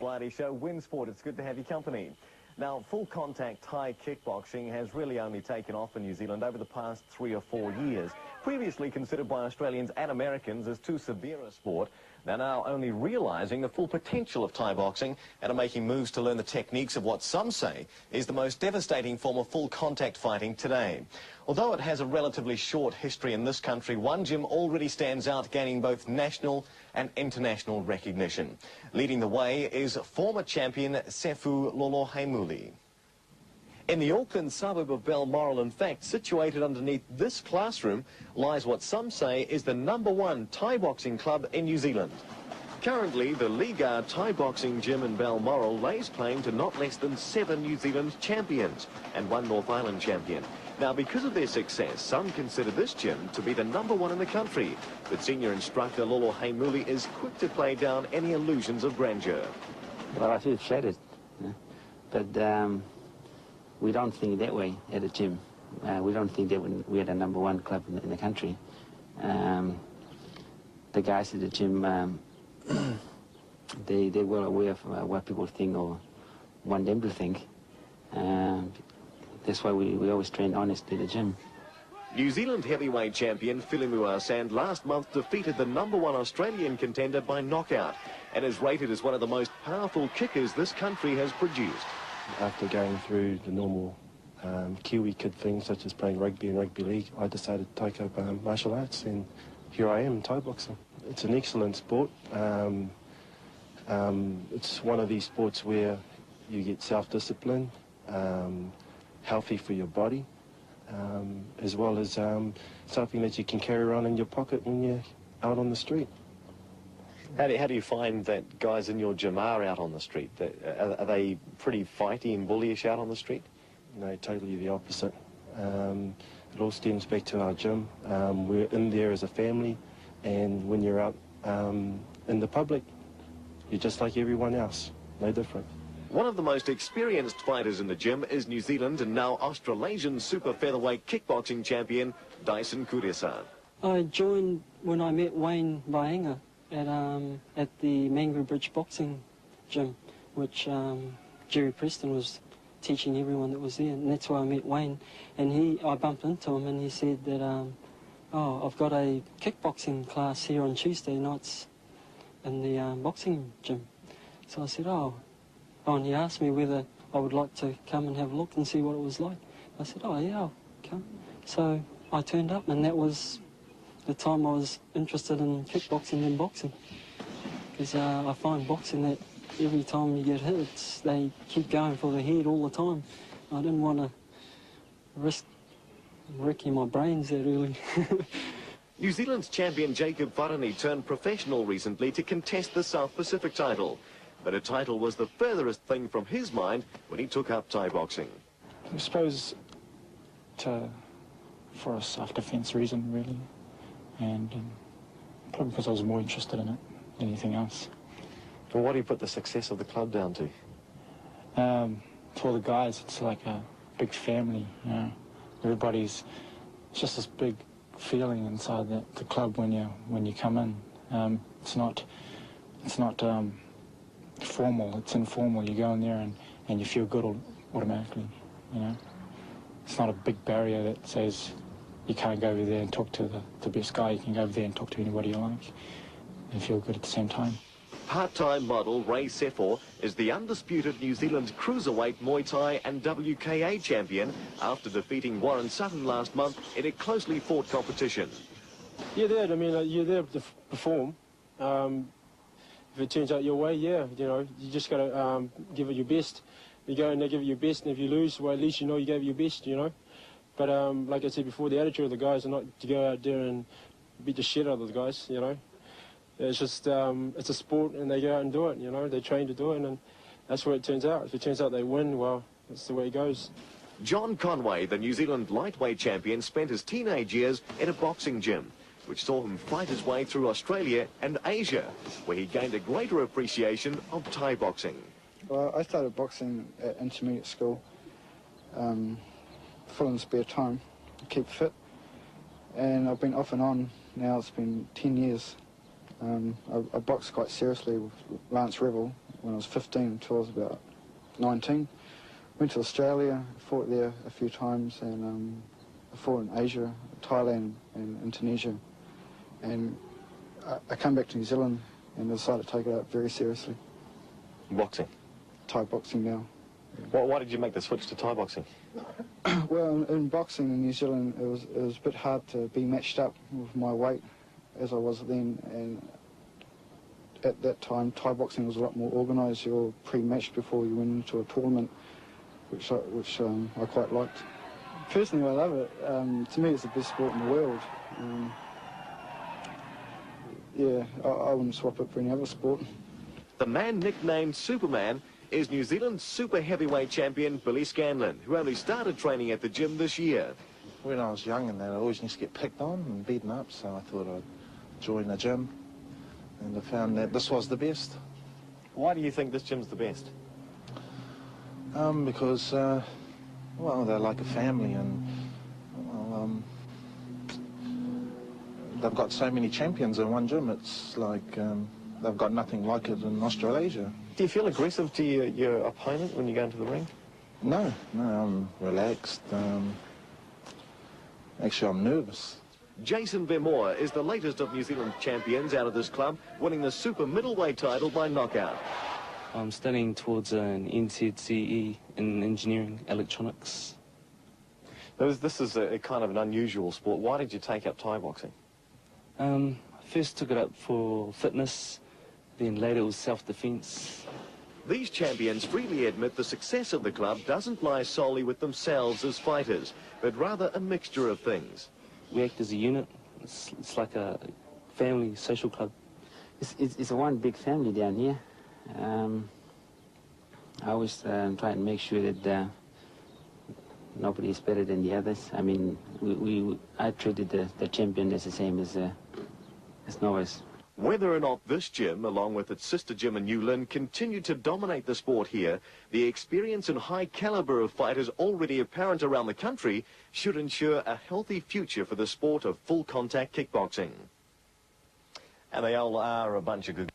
Variety Show, Winsport. It's good to have your company. Now, full-contact Thai kickboxing has really only taken off in New Zealand over the past 3 or 4 years. Previously considered by Australians and Americans as too severe a sport, they're now only realising the full potential of Thai boxing and are making moves to learn the techniques of what some say is the most devastating form of full-contact fighting today. Although it has a relatively short history in this country, one gym already stands out, gaining both national and international recognition. Leading the way is former champion Sefo Lolo Heimuli. In the Auckland suburb of Balmoral, in fact, situated underneath this classroom, lies what some say is the #1 Thai boxing club in New Zealand. Currently, the Lee Gar Thai boxing gym in Balmoral lays claim to not less than 7 New Zealand champions and 1 North Island champion. Now, because of their success, some consider this gym to be the #1 in the country. But senior instructor Lolo Heimuli is quick to play down any illusions of grandeur. Well, I feel flattered, but we don't think that way at the gym. We don't think that we're the #1 club in the country. The guys at the gym, they're well aware of what people think or want them to think. That's why we always train honestly at the gym. New Zealand heavyweight champion Philemua Sand last month defeated the #1 Australian contender by knockout and is rated as one of the most powerful kickers this country has produced. After going through the normal Kiwi kid things such as playing rugby and rugby league, I decided to take up martial arts, and here I am, Thai boxing. It's an excellent sport. It's one of these sports where you get self-discipline, healthy for your body, as well as something that you can carry around in your pocket when you're out on the street. How do you find that guys in your gym are out on the street? Are they pretty fighty and bullyish out on the street? No, totally the opposite. It all stems back to our gym. We're in there as a family, and when you're out in the public, you're just like everyone else, no different. One of the most experienced fighters in the gym is New Zealand and now Australasian super featherweight kickboxing champion Dyson Kuresa. I joined when I met Wayne Vaenga at the Mangrove Bridge boxing gym, which Jerry Preston was teaching everyone that was there, and that's where I met Wayne. And I bumped into him, and he said that, oh, I've got a kickboxing class here on Tuesday nights in the boxing gym. So I said, oh, and he asked me whether I would like to come and have a look and see what it was like. I said, oh yeah, I'll come. So I turned up, and that was the time I was interested in kickboxing and boxing. Because I find boxing that every time you get hit, they keep going for the head all the time. I didn't want to risk wrecking my brains that early. New Zealand's champion Jacob Varani turned professional recently to contest the South Pacific title. But a title was the furthest thing from his mind when he took up Thai boxing. I suppose for a self-defense reason, really. And probably because I was more interested in it than anything else. And what do you put the success of the club down to? For the guys, it's like a big family, you know. It's just this big feeling inside the club when you come in. It's not formal, it's informal. You go in there and you feel good automatically, you know. It's not a big barrier that says you can't go over there and talk to the best guy. You can go over there and talk to anybody you like and feel good at the same time. Part-time model Ray Sefo is the undisputed New Zealand cruiserweight Muay Thai and WKA champion after defeating Warren Sutton last month in a closely fought competition. You're there, I mean, you're there to perform. If it turns out your way, yeah, you know, you just got to give it your best. You go in there, give it your best, and if you lose, well, at least you know you gave it your best, you know. But like I said before, the attitude of the guys are not to go out there and beat the shit out of the guys, you know. It's just, it's a sport, and they go out and do it, you know. They train to do it, and that's where it turns out. If it turns out they win, well, that's the way it goes. John Conway, the New Zealand lightweight champion, spent his teenage years in a boxing gym, which saw him fight his way through Australia and Asia, where he gained a greater appreciation of Thai boxing. Well, I started boxing at intermediate school, full in spare time, to keep fit, and I've been off and on now. It's been 10 years. I boxed quite seriously with Lance Revel when I was 15 until I was about 19. Went to Australia, fought there a few times, and I fought in Asia, Thailand and Indonesia. And I came back to New Zealand and decided to take it up very seriously. Boxing? Thai boxing now. Why did you make the switch to Thai boxing? Well, in boxing in New Zealand, it was a bit hard to be matched up with my weight as I was then, and at that time, Thai boxing was a lot more organised. You were pre-matched before you went into a tournament, which I quite liked. Personally, I love it. To me, it's the best sport in the world. Yeah, I wouldn't swap it for any other sport. The man nicknamed Superman is New Zealand's super heavyweight champion Billy Scanlon, who only started training at the gym this year. When I was young and that, I always used to get picked on and beaten up, so I thought I'd join the gym, and I found that this was the best. Why do you think this gym's the best? Because, well, they're like a family, and well, they've got so many champions in one gym. It's like they've got nothing like it in Australasia. Do you feel aggressive to your opponent when you go into the ring? No, I'm relaxed. Actually, I'm nervous. Jason Vermoor is the latest of New Zealand champions out of this club, winning the super middleweight title by knockout. I'm studying towards an NZ in engineering electronics. This is a kind of an unusual sport. Why did you take up Thai boxing? I first took it up for fitness, then later it was self-defense. These champions freely admit the success of the club doesn't lie solely with themselves as fighters, but rather a mixture of things. We act as a unit. It's like a family social club. It's a one big family down here. I always try and make sure that nobody is better than the others. I mean, I treated the champion as the same as novice. Whether or not this gym, along with its sister gym in Newland, continue to dominate the sport here, the experience and high caliber of fighters already apparent around the country should ensure a healthy future for the sport of full contact kickboxing. And they all are a bunch of good...